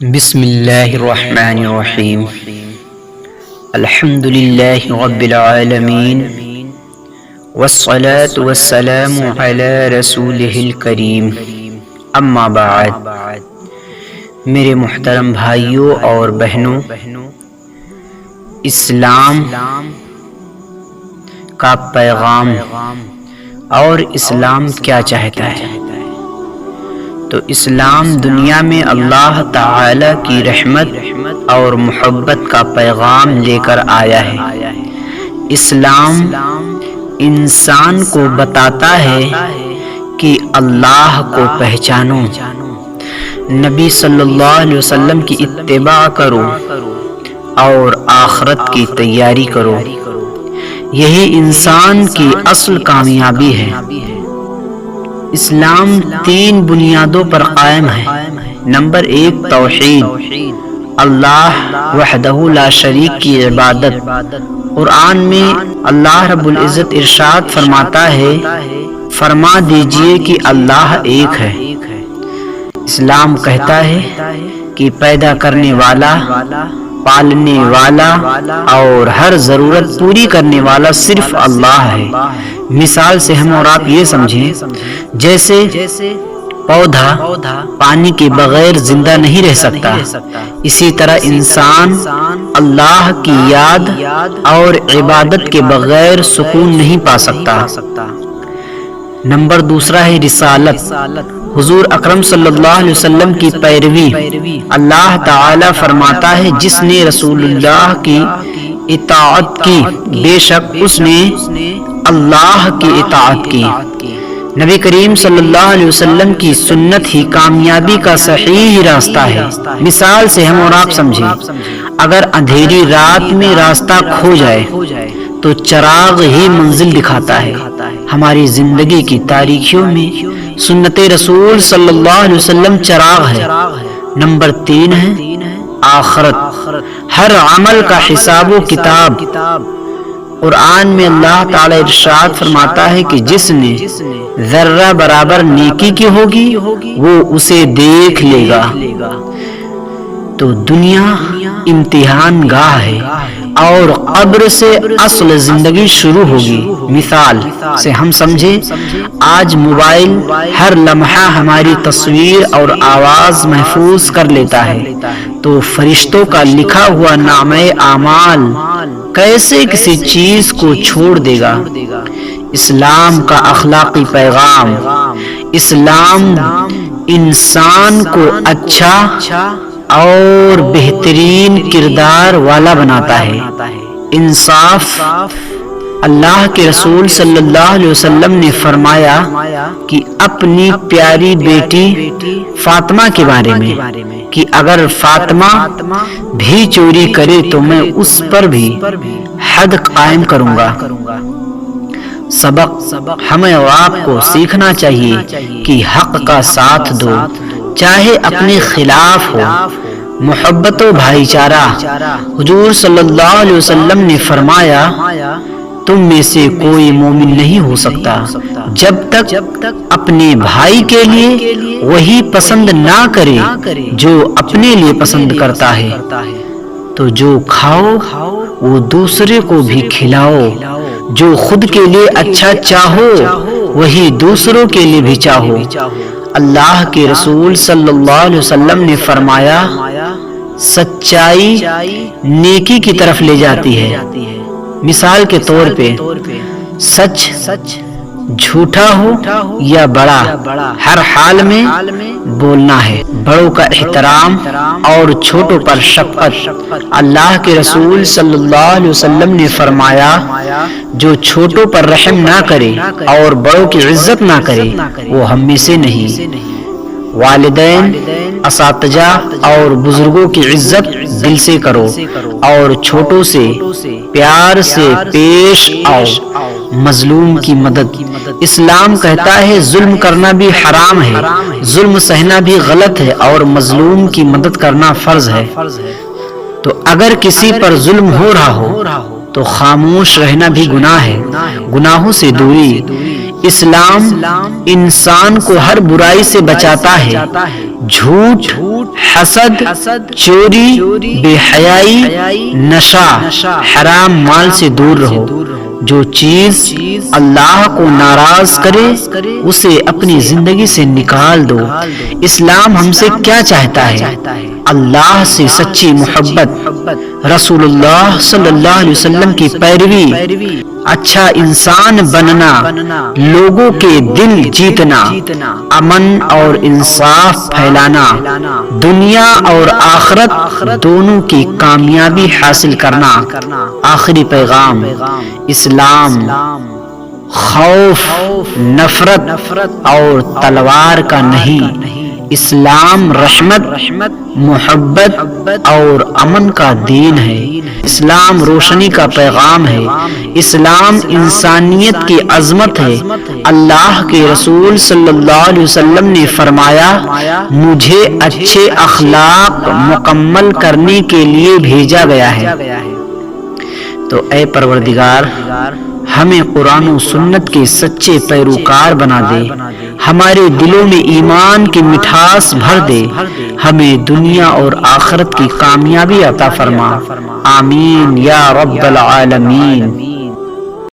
بسم اللہ الرحمن الرحیم الحمد للہ رب العالمین والصلاة والسلام علی رسولہ الکریم اما بعد۔ میرے محترم بھائیوں اور بہنوں، اسلام کا پیغام اور اسلام کیا چاہتا ہے؟ تو اسلام دنیا میں اللہ تعالی کی رحمت اور محبت کا پیغام لے کر آیا ہے۔ اسلام انسان کو بتاتا ہے کہ اللہ کو پہچانو، نبی صلی اللہ علیہ وسلم کی اتباع کرو اور آخرت کی تیاری کرو۔ یہی انسان کی اصل کامیابی ہے۔ اسلام 3 بنیادوں پر قائم ہے۔ نمبر 1 توحید، اللہ وحدہ لا شریک کی عبادت۔ قرآن میں اللہ رب العزت ارشاد فرماتا ہے، فرما دیجئے کہ اللہ ایک ہے۔ اسلام کہتا ہے کہ پیدا کرنے والا، پالنے والا اور ہر ضرورت پوری کرنے والا صرف اللہ ہے۔ مثال سے ہم اور آپ یہ سمجھیں، جیسے پودا پانی کے بغیر زندہ نہیں رہ سکتا، اسی طرح انسان اللہ کی یاد اور عبادت کے بغیر سکون نہیں پا سکتا۔ نمبر 2 ہے رسالت، حضور اکرم صلی اللہ علیہ وسلم کی پیروی۔ اللہ تعالی فرماتا ہے، جس نے رسول اللہ کی اطاعت کی بے شک اس نے اللہ کی اطاعت کی۔ نبی کریم صلی اللہ علیہ وسلم کی سنت ہی کامیابی کا صحیح راستہ ہے۔ مثال سے ہم اور آپ سمجھیں، اگر اندھیری رات میں راستہ کھو جائے تو چراغ ہی منزل دکھاتا ہے۔ ہماری زندگی کی تاریکیوں میں سنت رسول صلی اللہ علیہ وسلم چراغ ہے۔ نمبر 3 ہے آخرت، ہر عمل کا حساب و کتاب۔ قرآن میں اللہ تعالی ارشاد فرماتا ہے کہ جس نے ذرہ برابر نیکی کی ہوگی وہ اسے دیکھ لے گا۔ تو دنیا امتحان گاہ ہے اور قبر سے اصل زندگی شروع ہوگی۔ مثال سے ہم سمجھیں، آج موبائل ہر لمحہ ہماری تصویر اور آواز محفوظ کر لیتا ہے، تو فرشتوں کا لکھا ہوا نامہ اعمال کیسے کسی چیز کو چھوڑ دے گا؟ اسلام کا اخلاقی پیغام، اسلام انسان کو اچھا اور بہترین کردار والا بناتا ہے۔ انصاف، اللہ کے رسول صلی اللہ علیہ وسلم نے فرمایا کہ اپنی پیاری بیٹی فاطمہ کے بارے میں کہ اگر فاطمہ بھی چوری کرے تو میں اس پر بھی حد قائم کروں گا۔ سبق ہمیں اور آپ کو سیکھنا چاہیے کہ حق کا ساتھ دو، چاہے اپنے خلاف ہو۔ محبت و بھائی چارہ، حضور صلی اللہ علیہ وسلم نے فرمایا، تم میں سے کوئی مومن نہیں ہو سکتا جب تک اپنے بھائی کے لیے وہی پسند نہ کرے جو اپنے لیے پسند کرتا ہے۔ تو جو کھاؤ وہ دوسرے کو بھی کھلاؤ، جو خود کے لیے اچھا چاہو وہی دوسروں کے لیے بھی چاہو۔ اللہ کے رسول صلی اللہ علیہ وسلم نے فرمایا، سچائی نیکی کی طرف لے جاتی ہے۔ مثال کے طور پہ سچ جھوٹا ہو یا بڑا، ہر حال میں بولنا ہے۔ بڑوں کا احترام اور چھوٹوں پر شفقت۔ اللہ کے رسول صلی اللہ علیہ وسلم نے فرمایا، جو چھوٹوں پر رحم نہ کرے اور بڑوں کی عزت نہ کرے وہ ہم میں سے نہیں۔ والدین، اساتذہ اور بزرگوں کی عزت دل سے کرو اور چھوٹوں سے پیار سے پیش آؤ۔ مظلوم کی مدد، اسلام کہتا ہے ظلم کرنا بھی حرام ہے، ظلم سہنا بھی غلط ہے اور مظلوم کی مدد کرنا فرض ہے۔ تو اگر کسی پر ظلم ہو رہا ہو تو خاموش رہنا بھی گناہ ہے۔ گناہوں سے دوری، اسلام انسان کو ہر برائی سے بچاتا ہے، جھوٹ، حسد، چوری، بے حیائی، نشہ، حرام مال سے دور رہو۔ جو چیز اللہ کو ناراض کرے اسے اپنی زندگی سے نکال دو۔ اسلام ہم سے کیا چاہتا ہے؟ اللہ سے سچی محبت، رسول اللہ صلی اللہ علیہ وسلم کی پیروی، اچھا انسان بننا، لوگوں کے دل جیتنا، امن اور انصاف پھیلانا، دنیا اور آخرت دونوں کی کامیابی حاصل کرنا۔ آخری پیغام، اسلام خوف، نفرت اور تلوار کا نہیں، اسلام رحمت، محبت اور امن کا دین ہے۔ اسلام روشنی کا پیغام ہے، اسلام انسانیت کی عظمت ہے۔ اللہ کے رسول صلی اللہ علیہ وسلم نے فرمایا، مجھے اچھے اخلاق مکمل کرنے کے لیے بھیجا گیا ہے۔ تو اے پروردگار، ہمیں قرآن و سنت کے سچے پیروکار بنا دے، ہمارے دلوں میں ایمان کی مٹھاس بھر دے، ہمیں دنیا اور آخرت کی کامیابی عطا فرما۔ آمین یا رب العالمین۔